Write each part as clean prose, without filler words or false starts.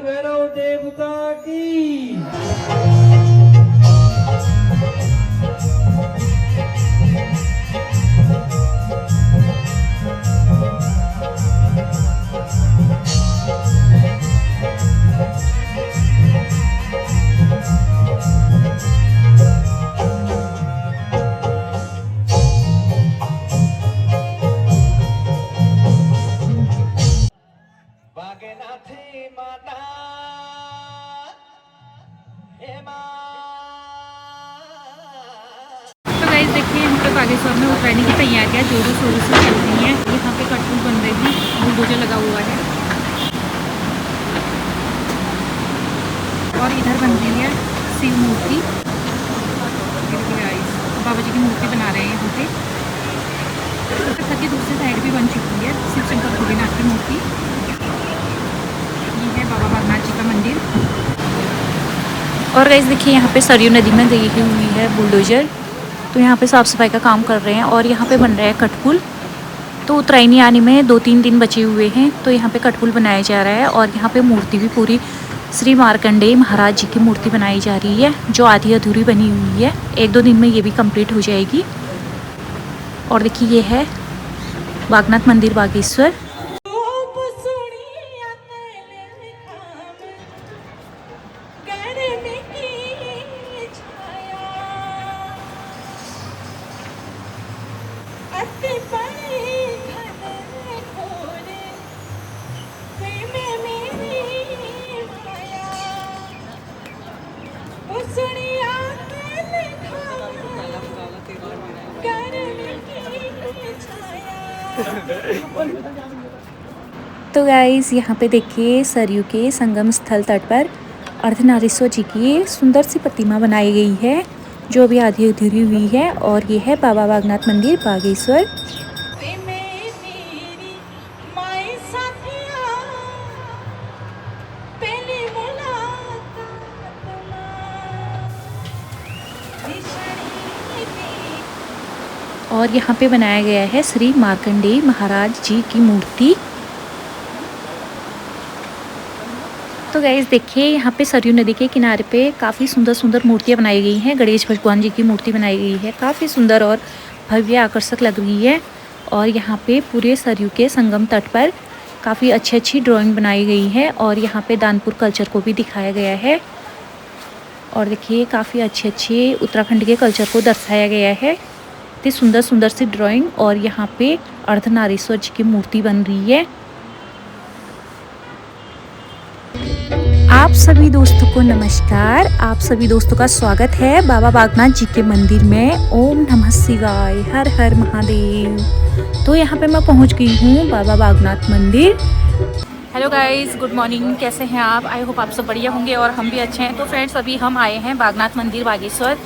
भैरव देवता की। बागेनाथी माता तो गाइस देखिए यहाँ पे बागेश्वर में उतरने की तैयारियाँ जोरों शोरों से चल रही हैं। यहाँ पे कटपुल बन रही थी, बुलडोजर लगा हुआ है और इधर बन रही है शिव मूर्ति। गाइस बाबा जी की मूर्ति बना रहे हैं यहाँ पे। तब तक दूसरी साइड भी बन चुकी है शिव शंकर भोलेनाथ की मूर्ति। ये है बाबा बागनाथ जी का मंदिर। और गाइस देखिए यहाँ पे सरयू नदी में गई हुई है बुलडोजर, तो यहाँ पे साफ़ सफाई का काम कर रहे हैं और यहाँ पे बन रहा है कटपुल। तो उतरायनी आने में 2-3 दिन बचे हुए हैं, तो यहाँ पे कटपुल बनाया जा रहा है और यहाँ पे मूर्ति भी पूरी श्री मार्कंडेय महाराज जी की मूर्ति बनाई जा रही है, जो आधी अधूरी बनी हुई है। 1-2 दिन में ये भी कंप्लीट हो जाएगी। और देखिए ये है बागनाथ मंदिर बागेश्वर। तो गाइस यहाँ पे देखिए सरयू के संगम स्थल तट पर अर्धनारीश्वर जी की सुंदर सी प्रतिमा बनाई गई है, जो अभी आधी अधूरी हुई है। और ये है बाबा बागनाथ मंदिर बागेश्वर। और यहाँ पे बनाया गया है श्री मार्कंडेय महाराज जी की मूर्ति। तो गाइस देखिए यहाँ पे सरयू नदी के किनारे पे काफ़ी सुंदर सुंदर मूर्तियाँ बनाई गई हैं। गणेश भगवान जी की मूर्ति बनाई गई है, काफ़ी सुंदर और भव्य आकर्षक लग रही है। और यहाँ पे पूरे सरयू के संगम तट पर काफ़ी अच्छी ड्राइंग बनाई गई है और यहाँ पे दानपुर कल्चर को भी दिखाया गया है। और देखिए काफ़ी अच्छे उत्तराखंड के कल्चर को दर्शाया गया है। इतनी सुंदर सुंदर सी ड्राइंग। और यहाँ पे अर्धनारीश्वर जी की मूर्ति बन रही है। आप सभी दोस्तों को नमस्कार। आप सभी दोस्तों का स्वागत है बाबा बागनाथ जी के मंदिर में। ओम नमः शिवाय, हर हर महादेव। तो यहाँ पे मैं पहुँच गई हूँ बाबा बागनाथ मंदिर। Hello guys, good morning. कैसे हैं आप? आई होप आप सब बढ़िया होंगे और हम भी अच्छे हैं। तो फ्रेंड्स अभी हम आए हैं बागनाथ मंदिर बागेश्वर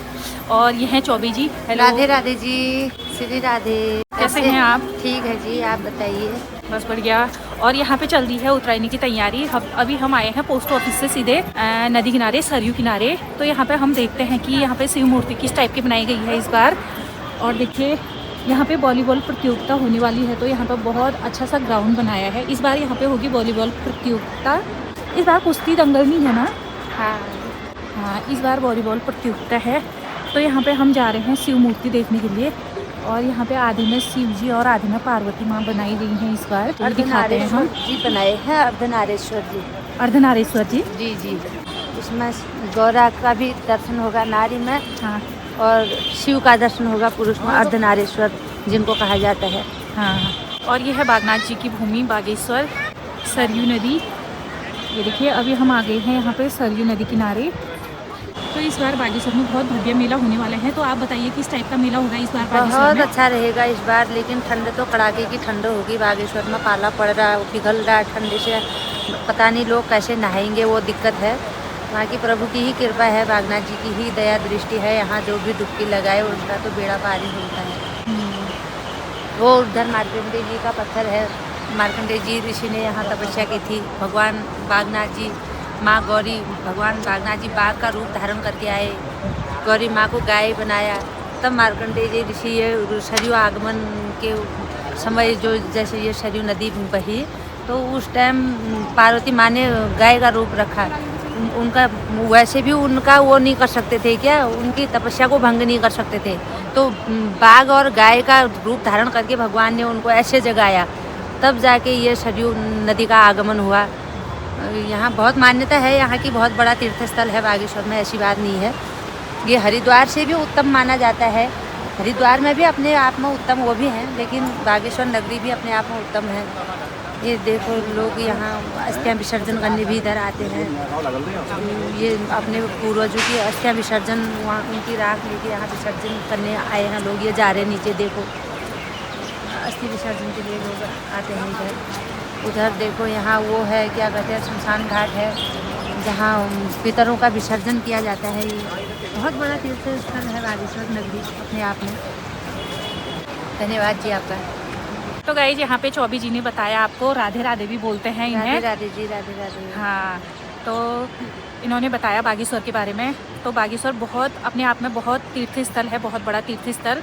और ये हैं चौबी जी। हेलो। राधे राधे जी, श्री राधे। कैसे हैं आप? ठीक है जी, आप बताइए। बस बढ़िया। और यहाँ पे चल रही है उतरायनी की तैयारी। अभी हम आए हैं पोस्ट ऑफिस से सीधे नदी किनारे, सरयू किनारे। तो यहाँ पे हम देखते हैं कि यहाँ पे शिव मूर्ति किस टाइप की बनाई गई है इस बार। और देखिए यहाँ पे वॉलीबॉल प्रतियोगिता होने वाली है, तो यहाँ पे बहुत अच्छा सा ग्राउंड बनाया है। इस बार यहाँ पे होगी वॉलीबॉल प्रतियोगिता। इस बार कुश्ती दंगल नहीं है ना? हाँ, इस बार वॉलीबॉल प्रतियोगिता है। तो यहाँ पे हम जा रहे हैं शिव मूर्ति देखने के लिए। और यहाँ पे आधे में शिव जी और आधे में पार्वती माँ बनाई गई हैं इस बार। तो दिखाते हैं हम जी बनाए हैं अर्धनारीश्वर जी। अर्धनारीश्वर जी जी जी, इसमें गौरा का भी दर्शन होगा नारी में। हाँ, और शिव का दर्शन होगा पुरुष में, अर्धनारीश्वर जिनको कहा जाता है। हाँ। और ये है बागनाथ जी की भूमि बागेश्वर, सरयू नदी। ये देखिए अभी हम आ गए हैं यहाँ पे सरयू नदी किनारे। तो इस बार बागेश्वर में बहुत भव्य मेला होने वाला है। तो आप बताइए किस टाइप का मेला होगा इस बार बागेश्वर बहुत में? अच्छा रहेगा इस बार, लेकिन ठंड तो कड़ाके की ठंड होगी। बागेश्वर में पाला पड़ रहा है, पिघल रहा है ठंड से। पता नहीं लोग कैसे नहाएंगे, वो दिक्कत है। वहाँ की प्रभु की ही कृपा है, बागनाथ जी की ही दया दृष्टि है। यहाँ जो भी डुबकी लगाए उसका तो बेड़ा पार ही होता है। वो उधर मार्कंडेय जी का पत्थर है। मार्कंडेय जी ऋषि ने यहाँ तपस्या की थी। भगवान बागनाथ जी, माँ गौरी, भगवान बागनाथ जी बाघ का रूप धारण करके आए। गौरी माँ को गाय बनाया। तब मार्कंडेय जी ऋषि ये सरयू आगमन के समय जो जैसे ये सरयू नदी बही, तो उस टाइम पार्वती माँ ने गाय का रूप रखा। उनका वैसे भी उनका वो नहीं कर सकते थे क्या, उनकी तपस्या को भंग नहीं कर सकते थे, तो बाघ और गाय का रूप धारण करके भगवान ने उनको ऐसे जगाया, तब जाके ये सरयू नदी का आगमन हुआ। यहाँ बहुत मान्यता है, यहाँ की बहुत बड़ा तीर्थ स्थल है बागेश्वर में, ऐसी बात नहीं है। ये हरिद्वार से भी उत्तम माना जाता है। हरिद्वार में भी अपने आप में उत्तम वो भी हैं, लेकिन बागेश्वर नगरी भी अपने आप में उत्तम है। ये देखो लोग यहाँ अस्थियाँ विसर्जन करने भी इधर आते हैं। ये अपने पूर्वजों की अस्थियाँ विसर्जन, वहाँ उनकी राख लेके यहाँ विसर्जन करने आए हैं लोग। ये जा रहे हैं नीचे, देखो अस्थि विसर्जन के लिए लोग आते हैं इधर। उधर देखो यहाँ वो है, क्या कहते हैं, शमशान घाट है, जहाँ पितरों का विसर्जन किया जाता है। ये बहुत बड़ा तीर्थ स्थल है बागेश्वर नगरी अपने आप में। धन्यवाद जी आपका। तो गाइस यहाँ पे चौबी जी ने बताया आपको, राधे राधे भी बोलते हैं इन्हें। राधे राधे जी, राधे राधे। हाँ, तो इन्होंने बताया बागेश्वर के बारे में। तो बागेश्वर बहुत अपने आप में बहुत तीर्थ स्थल है, बहुत बड़ा तीर्थ स्थल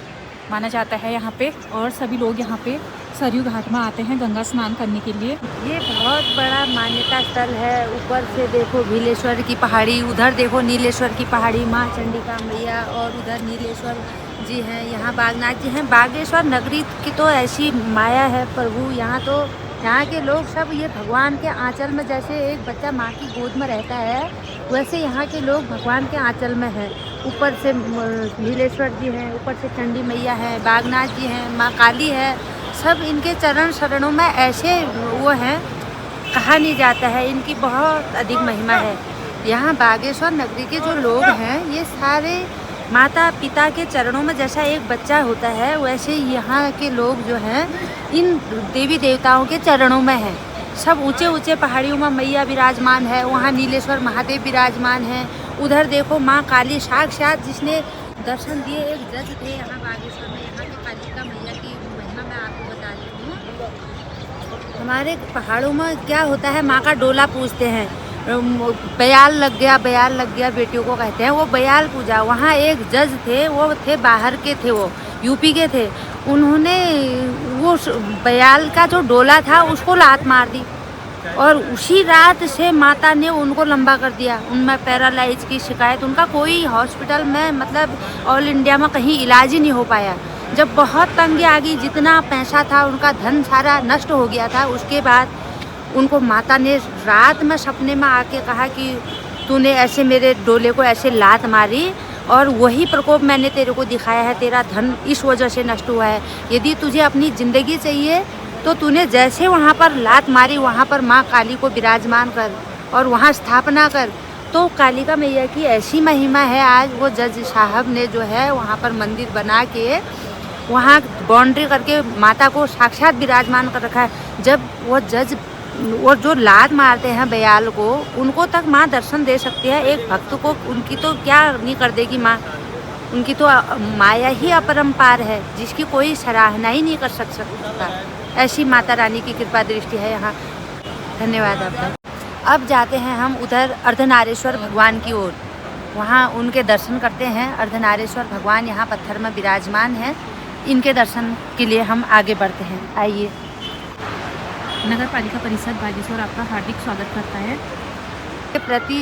माना जाता है यहाँ पे। और सभी लोग यहाँ पे सरयू घाट में आते हैं गंगा स्नान करने के लिए। ये बहुत बड़ा मान्यता स्थल है। ऊपर से देखो भीलेश्वर की पहाड़ी, उधर देखो नीलेश्वर की पहाड़ी, माँ चंडिका मैया, और उधर नीलेश्वर जी हैं, यहाँ बागनाथ जी हैं। बागेश्वर नगरी की तो ऐसी माया है प्रभु, यहाँ तो यहाँ के लोग सब ये भगवान के आंचल में, जैसे एक बच्चा माँ की गोद में रहता है, वैसे यहाँ के लोग भगवान के आंचल में हैं। ऊपर से नीलेश्वर जी हैं, ऊपर से चंडी मैया है, बागनाथ जी हैं, माँ काली है, सब इनके चरण शरणों में ऐसे वो हैं, कहा नहीं जाता है, इनकी बहुत अधिक महिमा है। यहाँ बागेश्वर नगरी के जो लोग हैं, ये सारे माता पिता के चरणों में जैसा एक बच्चा होता है, वैसे यहाँ के लोग जो हैं इन देवी देवताओं के चरणों में हैं। सब ऊंचे ऊंचे पहाड़ियों में मैया विराजमान है, वहाँ नीलेश्वर महादेव विराजमान हैं। उधर देखो माँ काली साक्षात, जिसने दर्शन दिए एक जज थे यहाँ बागेश्वर में। यहाँ की कालिका मैया की महिमा मैं आपको बता रही हूँ। हमारे पहाड़ों में क्या होता है, माँ का डोला पूजते हैं। बयाल लग गया, बयाल लग गया बेटियों को कहते हैं, वो बयाल पूजा। वहाँ एक जज थे, वो थे बाहर के थे, वो यूपी के थे। उन्होंने वो बयाल का जो डोला था उसको लात मार दी, और उसी रात से माता ने उनको लंबा कर दिया। उनमें पैरालाइज की शिकायत, उनका कोई हॉस्पिटल में मतलब ऑल इंडिया में कहीं इलाज ही नहीं हो पाया। जब बहुत तंगी आ गई, जितना पैसा था उनका धन सारा नष्ट हो गया था। उसके बाद उनको माता ने रात में सपने में आके कहा कि तूने ऐसे मेरे डोले को ऐसे लात मारी, और वही प्रकोप मैंने तेरे को दिखाया है, तेरा धन इस वजह से नष्ट हुआ है। यदि तुझे अपनी ज़िंदगी चाहिए तो तूने जैसे वहाँ पर लात मारी, वहाँ पर माँ काली को विराजमान कर और वहाँ स्थापना कर। तो कालिका मैया की ऐसी महिमा है, आज वो जज साहब ने जो है वहाँ पर मंदिर बना के वहाँ बाउंड्री करके माता को साक्षात विराजमान कर रखा है। जब वो जज और जो लात मारते हैं बयाल को, उनको तक माँ दर्शन दे सकती है। एक भक्त को उनकी तो क्या नहीं कर देगी माँ, उनकी तो माया ही अपरंपार है, जिसकी कोई सराहना ही नहीं कर सकता। ऐसी माता रानी की कृपा दृष्टि है यहाँ। धन्यवाद आपका। अब जाते हैं हम उधर अर्धनारेश्वर भगवान की ओर, वहाँ उनके दर्शन करते हैं। अर्धनारेश्वर भगवान यहाँ पत्थर में विराजमान हैं, इनके दर्शन के लिए हम आगे बढ़ते हैं। आइए। नगर पालिका परिषद बागेश्वर आपका हार्दिक स्वागत करता है। के प्रति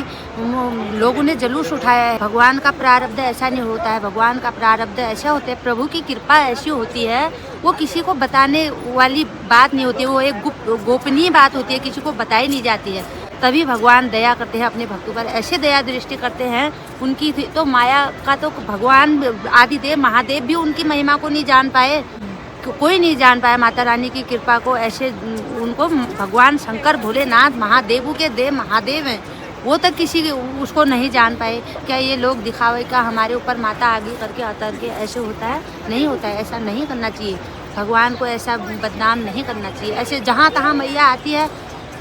लोगों ने जुलूस उठाया है। भगवान का प्रारब्ध ऐसा नहीं होता है, भगवान का प्रारब्ध ऐसा होता है, प्रभु की कृपा ऐसी होती है, वो किसी को बताने वाली बात नहीं होती है, वो एक गोपनीय बात होती है, किसी को बताई नहीं जाती है। तभी भगवान दया करते हैं अपने भक्तों पर, ऐसे दया दृष्टि करते हैं। उनकी तो माया का तो भगवान आदिदेव महादेव भी उनकी महिमा को नहीं जान पाए, कोई नहीं जान पाया माता रानी की कृपा को। ऐसे उनको भगवान शंकर भोलेनाथ महादेवों के देव महादेव हैं, वो तक किसी उसको नहीं जान पाए। क्या ये लोग दिखावे का हमारे ऊपर माता आगे करके अतर के ऐसे होता है? नहीं होता है, ऐसा नहीं करना चाहिए। भगवान को ऐसा बदनाम नहीं करना चाहिए। ऐसे जहाँ तहाँ मैया आती है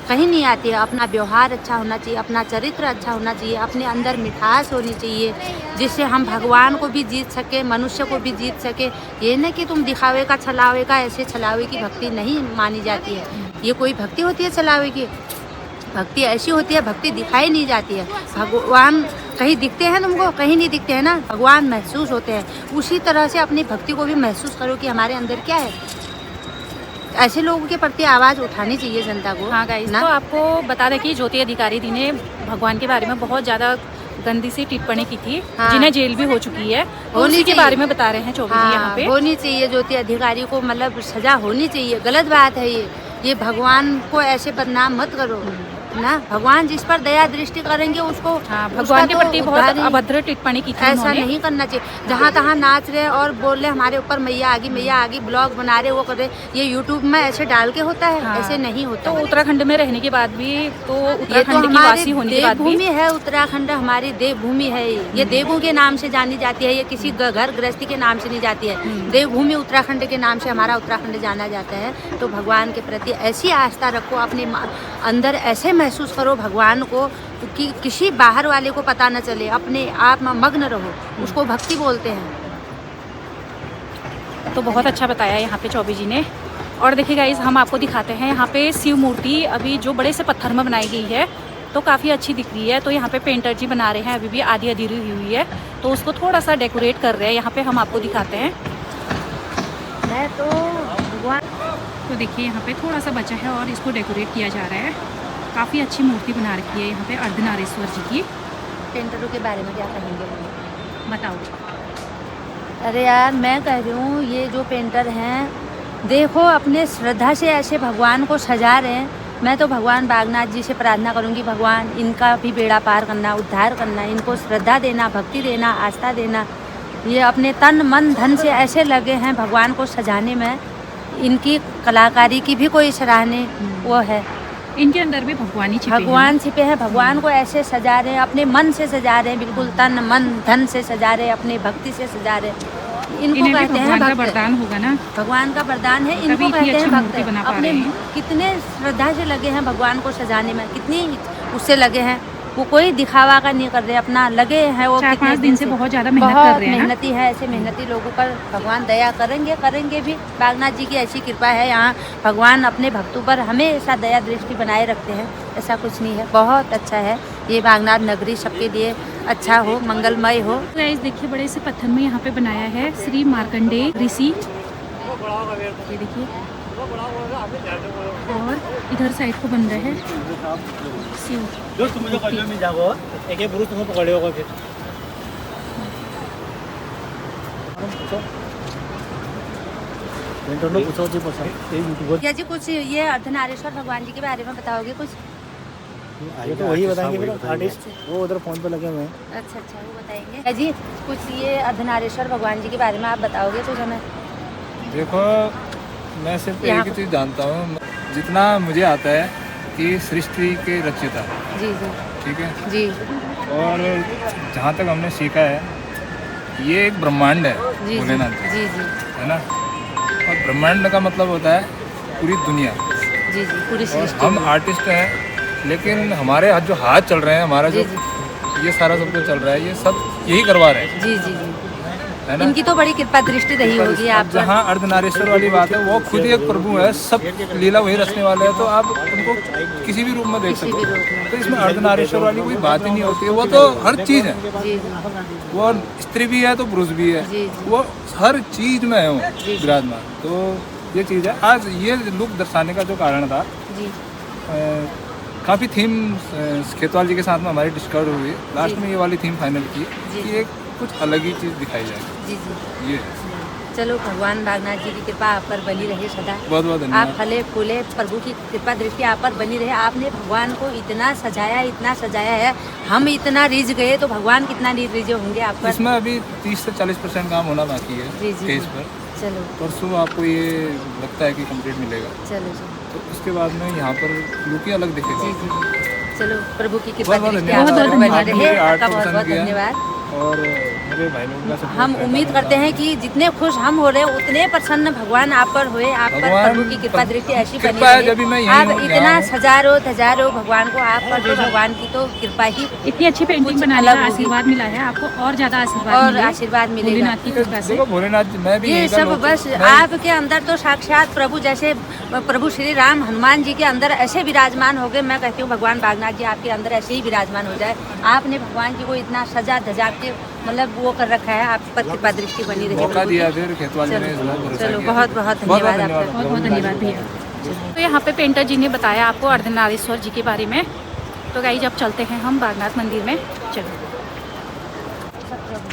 कहीं नहीं आती है। अपना व्यवहार अच्छा होना चाहिए, अपना चरित्र अच्छा होना चाहिए, अपने अंदर मिठास होनी चाहिए, जिससे हम भगवान को भी जीत सके, मनुष्य को भी जीत सके। ये नहीं कि तुम दिखावे का छलावे का, ऐसे छलावे की भक्ति नहीं मानी जाती है। ये कोई भक्ति होती है छलावे की? भक्ति ऐसी होती है, भक्ति दिखाई नहीं जाती है। भगवान कहीं दिखते हैं तुमको? कहीं नहीं दिखते हैं ना, भगवान महसूस होते हैं। उसी तरह से अपनी भक्ति को भी महसूस करो कि हमारे अंदर क्या है। ऐसे लोगों के प्रति आवाज़ उठानी चाहिए जनता को। हाँ गाइस, ना तो आपको बता दें कि ज्योति अधिकारी जी ने भगवान के बारे में बहुत ज़्यादा गंदी सी टिप्पणी की थी, हाँ। जिन्हें जेल भी हो चुकी है, तो होनी उसी के चाहिए। बारे में बता रहे हैं चौबे जी यहाँ हाँ, पे। होनी चाहिए ज्योति अधिकारी को, मतलब सजा होनी चाहिए। गलत बात है ये भगवान को ऐसे बदनाम मत करो ना। भगवान जिस पर दया दृष्टि करेंगे उसको, हाँ, उसका भगवान के तो प्रति बहुत उद्धार ही- अभद्र टिप्पणी की थी ऐसा उन्होंने। नहीं करना चाहिए। जहाँ तहाँ नाच रहे और बोल रहे हमारे ऊपर मैया आ गई, ब्लॉग बना रहे, वो कर रहे। ये यूट्यूब में ऐसे डाल के होता है? हाँ। ऐसे नहीं होता। तो उत्तराखंड में रहने के बाद भी, तो ये तो उत्तराखंड की हमारी वासी होने के बाद भी, देवभूमि है। उत्तराखंड हमारी देवभूमि है। ये देवों के नाम से जानी जाती है। ये किसी घर गृहस्थी के नाम से नहीं जाती है। देवभूमि उत्तराखंड के नाम से हमारा उत्तराखंड जाना जाता है। तो भगवान के प्रति ऐसी आस्था रखो, अपने अंदर ऐसे महसूस करो भगवान को कि किसी बाहर वाले को पता न चले, अपने आप में मग्न रहो। उसको भक्ति बोलते हैं। तो बहुत अच्छा बताया यहाँ पे चौबे जी ने। और देखिए गाइस, हम आपको दिखाते हैं यहाँ पे शिव मूर्ति अभी जो बड़े से पत्थर में बनाई गई है, तो काफ़ी अच्छी दिख रही है। तो यहाँ पे पेंटर जी बना रहे हैं, अभी भी आधी अधूरी हुई है, तो उसको थोड़ा सा डेकोरेट कर रहे हैं। यहाँ पे हम आपको दिखाते हैं। मैं तो भगवान, तो देखिए यहाँ पे थोड़ा सा बचा है और इसको डेकोरेट किया जा रहा है। काफ़ी अच्छी मूर्ति बना रखी है यहाँ पे अर्धनारेश्वर जी की। पेंटरों के बारे में क्या कहेंगे? बताओ। अरे यार, मैं कह रही हूँ ये जो पेंटर हैं, देखो अपने श्रद्धा से ऐसे भगवान को सजा रहे हैं। मैं तो भगवान बागनाथ जी से प्रार्थना करूँगी, भगवान इनका भी बेड़ा पार करना, उद्धार करना, इनको श्रद्धा देना, भक्ति देना, आस्था देना। ये अपने तन मन धन से ऐसे लगे हैं भगवान को सजाने में। इनकी कलाकारी की भी कोई सराहनीय वो है। इनके अंदर भी भगवान ही छिपे हैं। भगवान छिपे हैं। भगवान को ऐसे सजा रहे हैं, अपने मन से सजा रहे हैं, बिल्कुल तन मन धन से सजा रहे हैं, अपने भक्ति से सजा रहे हैं। इनको इन्हें भी कहते हैं भगवान का भक्त। वरदान होगा ना, भगवान का वरदान है, तभी इनको इतनी कहते हैं अच्छी भक्त। मूर्ति बना पा अपने रहे हैं। कितने श्रद्धा से लगे हैं भगवान को सजाने में, कितनी उससे लगे हैं। वो कोई दिखावा का नहीं कर रहे, अपना लगे हैं। वो 4-5 दिन से बहुत ज़्यादा मेहनत बहुत कर रहे हैं ना। मेहनती है। ऐसे मेहनती लोगों पर भगवान दया करेंगे भी। बागनाथ जी की ऐसी कृपा है, यहाँ भगवान अपने भक्तों पर हमेशा दया दृष्टि बनाए रखते हैं। ऐसा कुछ नहीं है, बहुत अच्छा है ये बागनाथ नगरी। सबके लिए अच्छा हो, मंगलमय हो। गाइस देखिए, बड़े से पत्थर में यहाँ पे बनाया है श्री मार्कंडेय ऋषि, ये देखिए। और इधर साइड को बन रहा है शिव। दोस्त मुझे कल में जाओ, एक पुरुष तुम्हें पकड़े होगा फिर। पूछो जी, पूछो। या जी कुछ ये अर्धनारेश्वर भगवान जी के बारे में बताओगे कुछ? ये तो वही बताएंगे आर्टिस्ट, वो उधर फोन पे लगे हुए हैं। अच्छा, वो बताएंगे। या जी कुछ ये अर्धनारेश्वर भगवान जी के बारे में आप बताओगे कुछ हमें? देखो, मैं सिर्फ यहाँ एक ही चीज़ जानता हूँ, जितना मुझे आता है कि सृष्टि के रचयिता, जी ठीक है। जी और जहाँ तक हमने सीखा है, ये एक ब्रह्मांड है जी भोलेनाथ जी, जी है ना। और ब्रह्मांड का मतलब होता है पूरी दुनिया। जी पूरी और सृष्टि। हम आर्टिस्ट हैं, लेकिन हमारे हाथ जो हाथ चल रहे हैं, हमारा जो जी ये सारा सब जो चल रहा है, ये सब यही करवा रहे हैं, जी है ना। इनकी तो बड़ी कृपा दृष्टि रही होगी आप पर। जहाँ अर्धनारेश्वर वाली बात है, वो खुद ही एक प्रभु है, सब लीला वही रचने वाले हैं, तो आप उनको किसी भी रूप में देख किसी सकते भी रूप हो। में। तो इसमें अर्धनारेश्वर वाली कोई बात ही नहीं होती है। वो तो हर चीज़ है, जी वो स्त्री भी है तो पुरुष भी है, जी। वो हर चीज़ में है वो विराजमान। तो ये चीज़ है। आज ये लुक दर्शाने का जो कारण था, जी काफ़ी थीम खेतवाल जी के साथ में हमारी डिस्कवर हुई, लास्ट जी। में ये वाली थीम फाइनल की जी। कि एक कुछ अलग ही चीज़ दिखाई जाएगी। जी ये चलो, भगवान बागनाथ जी की कृपा आप पर बनी रहे सदा। बहुत बहुत आप धन्यवाद। फले फूले, प्रभु की कृपा दृष्टि आप पर बनी रहे। आपने भगवान को इतना सजाया है, हम इतना रिझ गए तो भगवान कितना रिझे होंगे आप पर। इसमें अभी 30 से 40% काम होना बाकी है जी स्टेज पर। चलो परसों आपको ये लगता है कि कंप्लीट मिलेगा, चलो तो उसके बाद में यहाँ पर लुक ही अलग दिखेगा। जी चलो, प्रभु की कृपा बहुत बहुत दृष्टि आप धन्यवाद। पर बनी आपने रहे। मेरे आर्ट आपका को बहुत पसंद बहुत किया। धन्यवाद। और मेरे भाई लोगों का support हम रहता उम्मीद है। करते हैं कि जितने खुश हम हो रहे हैं, उतने प्रसन्न भगवान आप पर हुए। आप पर भगवान प्रभु की कृपा दृष्टि ऐसी बनी कृपा है, रहे। जब भी मैं यहीं आप हूँ, इतना यहाँ हूँ। सजारो धजारो भगवान को, आप पर तो भगवान की तो कृपा ही इतनी अच्छी पेंटिंग कुछ बनाने का अलग होगी। आशीर्वाद मिला है आपको, और ज़्यादा आशीर्वाद और मिले आशीर्वाद मिलेगा। भोलेनाथ की कृपा से। देखो भोलेनाथ, मैं भी ये यहीं का सब लोग- बस मैं- आपके अंदर तो साक्षात प्रभु, जैसे प्रभु श्री राम हनुमान जी के अंदर ऐसे विराजमान हो गए। मैं कहती हूँ भगवान बागनाथ जी आपके अंदर ऐसे ही विराजमान हो जाए। आपने भगवान जी को इतना सजा धजा के मतलब वो कर रखा है, आप पर कृपा दृष्टि बनी रही। मौका दिया फिर खेतवाली ने इस बार भरोसा चलो किया। बहुत बहुत धन्यवाद आपका। बहुत बहुत धन्यवाद भैया। तो यहाँ पे पेंटर जी ने बताया आपको अर्धनारीश्वर जी के बारे में। तो गाइस अब चलते हैं हम बागनाथ मंदिर में। चलो,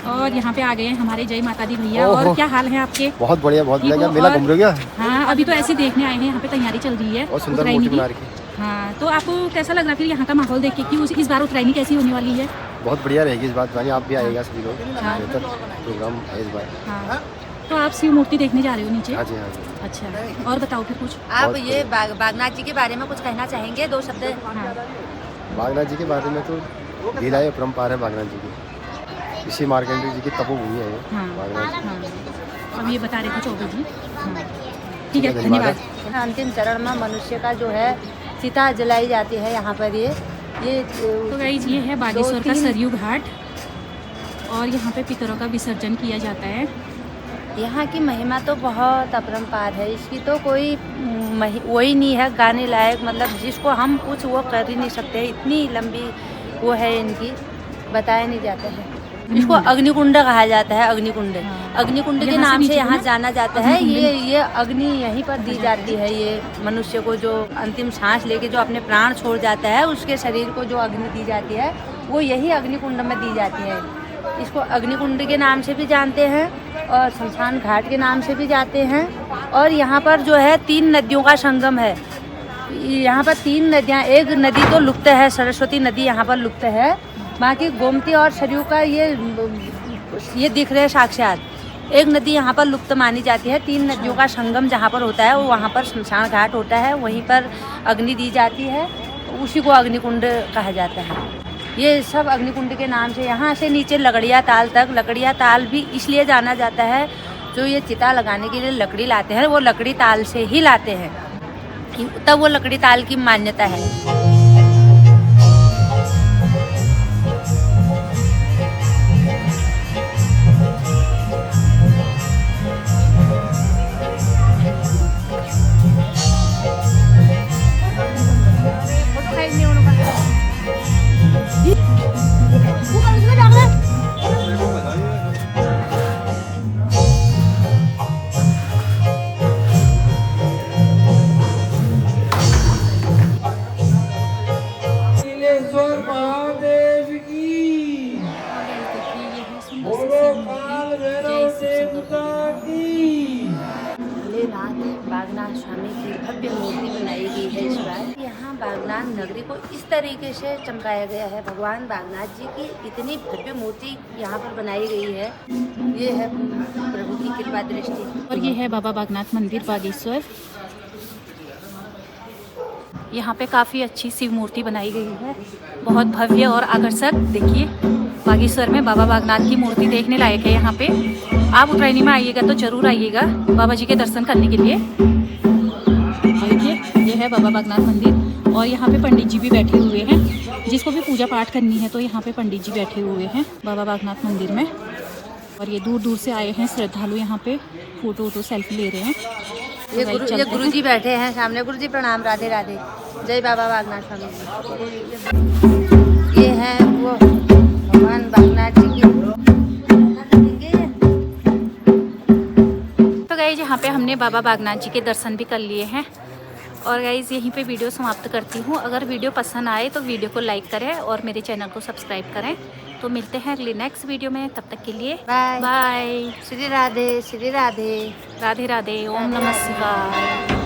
और यहाँ पे आ गए हैं हमारे जय माता दी भैया। और क्या हाल है आपके? बहुत बढ़िया, बहुत ठीक बढ़िया। हो? मेला और- घूम रहे हो क्या? हाँ, अभी तो ऐसे देखने आए हैं, यहाँ पे तैयारी चल रही है और सुंदर उतरायणी मूर्ति की। बना रखी है। हाँ, तो आपको कैसा लग रहा है फिर यहाँ का माहौल देख के कि इस बार उतरायणी कैसी होने वाली है? बहुत बढ़िया रहेगी इस बात वाली। आप भी आएगा सभी लोग, हाँ। बेहतर प्रोग्राम है इस बार। हाँ, तो आप शिव मूर्ति देखने जा रहे हो नीचे? हाँ जी, हाँ जी। अच्छा, और बताओ फिर कुछ। आप बहुत ये बागनाथ जी के बारे में कुछ कहना चाहेंगे? 2 शब्द। हाँ, बागनाथ जी के बारे में तो लीला है, परम्पार है बागनाथ जी की। इसी मार्कंडेय जी की तपोभूमि है ये, हाँ, बागनाथ जी। हाँ, अब ये बता रहे थे चौबे जी। हाँ, ठीक है, धन्यवाद। धन्यवाद। अंतिम चरण में मनुष्य का जो है चिता जलाई जाती है यहाँ पर। ये तो गाइज ये है बागेश्वर का 2-3 सरयू घाट, और यहाँ पे पितरों का विसर्जन किया जाता है। यहाँ की महिमा तो बहुत अपरंपार है। इसकी तो कोई वही नहीं है गाने लायक, मतलब जिसको हम कुछ वो कर ही नहीं सकते। इतनी लंबी वो है इनकी, बताया नहीं जाता है। इसको अग्निकुंड कहा जाता है। अग्निकुंड, अग्निकुंड के यहाँ से नाम से नीचे यहाँ ना? जाना जाता है। ये अग्नि यहीं पर दी जाती है। ये मनुष्य को जो अंतिम सांस लेके जो अपने प्राण छोड़ जाता है, उसके शरीर को जो अग्नि दी जाती है, वो यही अग्निकुंड में दी जाती है। इसको अग्निकुंड के नाम से भी जानते हैं और शमशान घाट के नाम से भी जाते हैं। और यहाँ पर जो है 3 नदियों का संगम है। यहाँ पर 3 नदियाँ, एक नदी तो लुप्त है, सरस्वती नदी यहाँ पर लुप्त है। बाकी गोमती और सरयू का ये दिख रहे हैं साक्षात। एक नदी यहाँ पर लुप्त मानी जाती है। 3 नदियों का संगम जहाँ पर होता है, वो वहाँ पर शमशान घाट होता है। वहीं पर अग्नि दी जाती है, उसी को अग्निकुंड कहा जाता है। ये सब अग्निकुंड के नाम से। यहाँ से नीचे लकड़िया ताल तक, लकड़िया ताल भी इसलिए जाना जाता है, जो ये चिता लगाने के लिए लकड़ी लाते हैं, वो लकड़ी ताल से ही लाते हैं, तब वो लकड़ी ताल की मान्यता है। बागनाथ स्वामी की भव्य मूर्ति बनाई गई है इस बार। यहाँ बागनाथ नगरी को इस तरीके से चमकाया गया है। भगवान बागनाथ जी की इतनी भव्य मूर्ति यहाँ पर बनाई गई है। ये है प्रभु की कृपा दृष्टि। और ये है बाबा बागनाथ मंदिर बागेश्वर। यहाँ पे काफ़ी अच्छी शिव मूर्ति बनाई गई है, बहुत भव्य और आकर्षक। देखिए, बागेश्वर में बाबा बागनाथ की मूर्ति देखने लायक है। यहाँ पे आप उतरायणी में आइएगा तो जरूर आइएगा बाबा जी के दर्शन करने के लिए। देखिए, ये है बाबा बागनाथ मंदिर, और यहाँ पे पंडित जी भी बैठे हुए हैं। जिसको भी पूजा पाठ करनी है तो यहाँ पे पंडित जी बैठे हुए हैं बाबा बागनाथ मंदिर में। और ये दूर दूर से आए हैं श्रद्धालु, यहाँ पे फोटो सेल्फी ले रहे हैं। ये गुरु जी बैठे हैं सामने। गुरु जी प्रणाम, राधे राधे, जय बाबा बागनाथ स्वामी जी। ये है वो भगवान बागनाथ जी की। तो गाइज यहाँ पे हमने बाबा बागनाथ जी के दर्शन भी कर लिए हैं। और गाइज यहीं पे वीडियो समाप्त करती हूँ। अगर वीडियो पसंद आए तो वीडियो को लाइक करें और मेरे चैनल को सब्सक्राइब करें। तो मिलते हैं अगले नेक्स्ट वीडियो में, तब तक के लिए बाय बाय। श्री राधे, श्री राधे। राधे राधे, ओम नमः शिवाय।